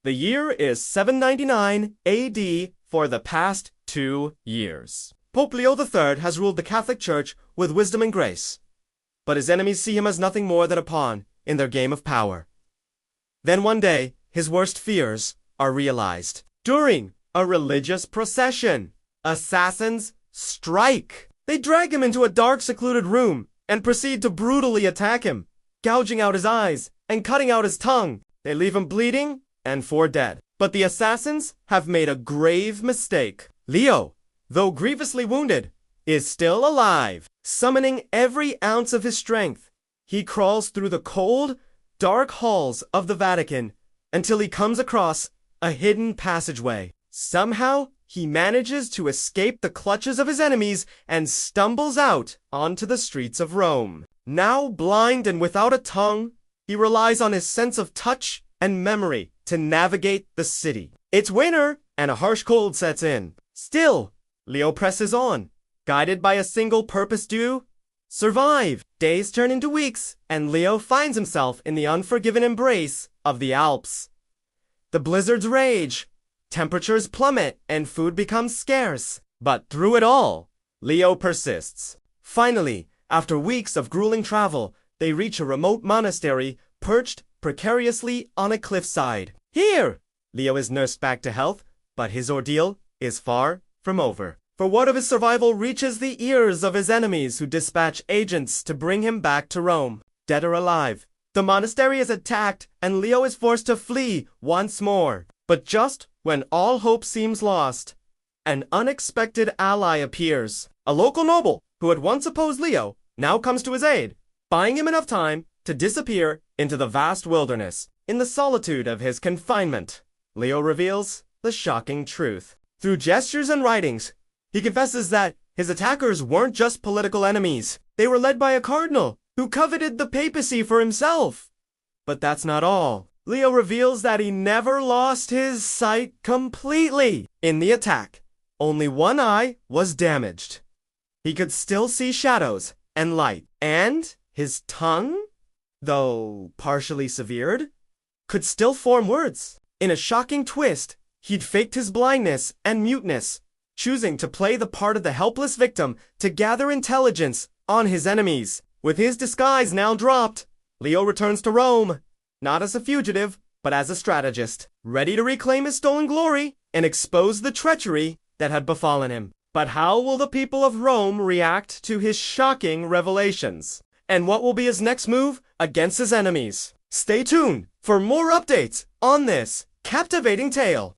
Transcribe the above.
The year is 799 AD for the past 2 years. Pope Leo III has ruled the Catholic Church with wisdom and grace, but his enemies see him as nothing more than a pawn in their game of power. Then one day, his worst fears are realized. During a religious procession, assassins strike. They drag him into a dark, secluded room and proceed to brutally attack him, gouging out his eyes and cutting out his tongue. They leave him bleeding and for dead. But the assassins have made a grave mistake. Leo, though grievously wounded, is still alive. Summoning every ounce of his strength, he crawls through the cold, dark halls of the Vatican until he comes across a hidden passageway. Somehow, he manages to escape the clutches of his enemies and stumbles out onto the streets of Rome. Now blind and without a tongue, he relies on his sense of touch and memory to navigate the city. It's winter, and a harsh cold sets in. Still, Leo presses on, guided by a single purpose to survive. Days turn into weeks, and Leo finds himself in the unforgiving embrace of the Alps. The blizzards rage, temperatures plummet, and food becomes scarce. But through it all, Leo persists. Finally, after weeks of grueling travel, they reach a remote monastery perched precariously on a cliffside. Here, Leo is nursed back to health, but his ordeal is far from over. For word of his survival reaches the ears of his enemies, who dispatch agents to bring him back to Rome, dead or alive. The monastery is attacked, and Leo is forced to flee once more. But just when all hope seems lost, an unexpected ally appears. A local noble who had once opposed Leo now comes to his aid, buying him enough time to disappear into the vast wilderness. In the solitude of his confinement, Leo reveals the shocking truth. Through gestures and writings, he confesses that his attackers weren't just political enemies. They were led by a cardinal who coveted the papacy for himself. But that's not all. Leo reveals that he never lost his sight completely. In the attack, only one eye was damaged. He could still see shadows and light. And his tongue, though partially severed, could still form words. In a shocking twist, he'd faked his blindness and muteness, choosing to play the part of the helpless victim to gather intelligence on his enemies. With his disguise now dropped, Leo returns to Rome, not as a fugitive, but as a strategist, ready to reclaim his stolen glory and expose the treachery that had befallen him. But how will the people of Rome react to his shocking revelations? And what will be his next move against his enemies? Stay tuned for more updates on this captivating tale.